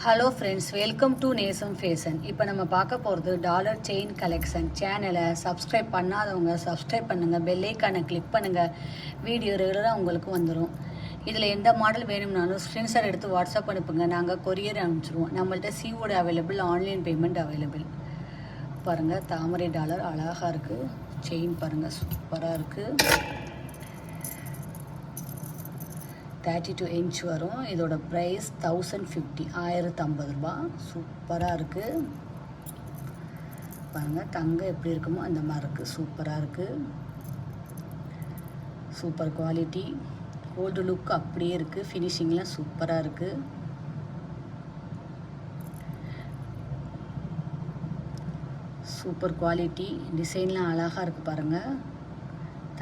Hello friends, welcome to நேசம் fashion. இப்போ நம்ம பார்க்க போகிறது டாலர் செயின் கலெக்ஷன். சேனலை சப்ஸ்கிரைப் பண்ணாதவங்க சப்ஸ்கிரைப் பண்ணுங்கள், பெல்லைக்கானை கிளிக் பண்ணுங்கள். வீடியோ ரெகுலராக உங்களுக்கு வந்துடும். இதில் எந்த மாடல் வேணும்னாலும் ஸ்க்ரீன்ஷாட் எடுத்து வாட்ஸ்அப் அனுப்புங்க, நாங்கள் கொரியர் அனுப்பிச்சிடுவோம். நம்மள்ட்ட COD available, online payment available. பாருங்கள், தாமரை டாலர் அழகாக இருக்குது. செயின் பாருங்கள், சூப்பராக இருக்குது. 32 இன்ச் வரும். இதோட ப்ரைஸ் 1050, 1050 ரூபா. சூப்பராக இருக்குது பாருங்கள். தங்கம் எப்படி இருக்குமோ அந்த மாதிரி இருக்குது. சூப்பராக இருக்குது. Super quality. கோல்டு லுக் அப்படியே இருக்குது. ஃபினிஷிங்லாம் சூப்பராக இருக்குது. Super quality. டிசைன்லாம் அழகாக இருக்குது பாருங்கள்.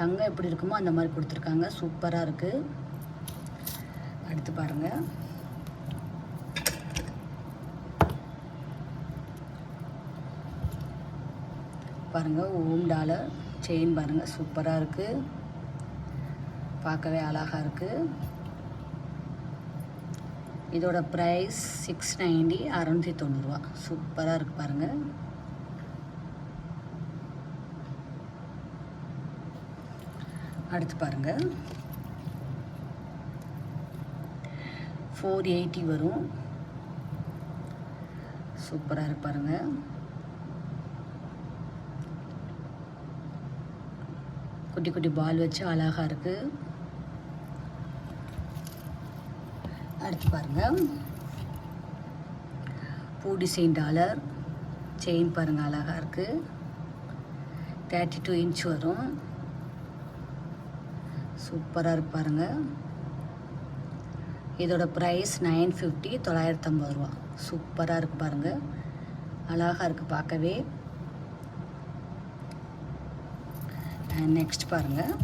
தங்கம் எப்படி இருக்குமோ அந்த மாதிரி கொடுத்துருக்காங்க. சூப்பராக இருக்குது. அடுத்து பாருங்கள், பாருங்கள் ஓம் டாலர் செயின் பாருங்கள், சூப்பராக இருக்குது. பார்க்கவே அழகாக இருக்குது. இதோட ப்ரைஸ் 690, 690 ரூபா. சூப்பராக இருக்குது பாருங்கள். அடுத்து பாருங்கள், 480 வரும். சூப்பராக இருக்கு பாருங்கள். குட்டி குட்டி பால் வச்சு அழகாக இருக்குது. அடுத்து பாருங்கள், பூ டிசைன் டாலர் செயின் பாருங்கள், அழகாக இருக்குது. 32 இன்ச் வரும். சூப்பராக இருக்கு பாருங்கள். இதோட ப்ரைஸ் 950, 950 ரூபா. சூப்பராக இருக்குது பாருங்கள். அழகாக இருக்குது பார்க்கவே. நெக்ஸ்ட் பாருங்கள்,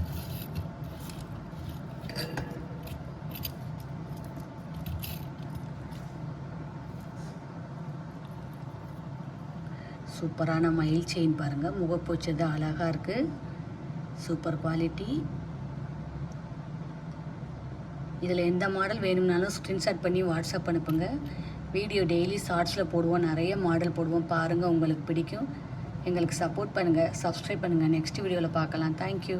சூப்பரான மயில் செயின் பாருங்கள். முகப்பூச்சது அழகாக இருக்குது. Super quality. இதில் எந்த மாடல் வேணும்னாலும் ஸ்க்ரீன்ஷாட் பண்ணி வாட்ஸ்அப் அனுப்புங்க. வீடியோ டெய்லி ஷார்ட்ஸில் போடுவோம், நிறைய மாடல் போடுவோம். பாருங்கள், உங்களுக்கு பிடிக்கும். எங்களுக்கு சப்போர்ட் பண்ணுங்கள், சப்ஸ்கிரைப் பண்ணுங்கள். நெக்ஸ்ட் வீடியோவில் பார்க்கலாம். தேங்க்யூ.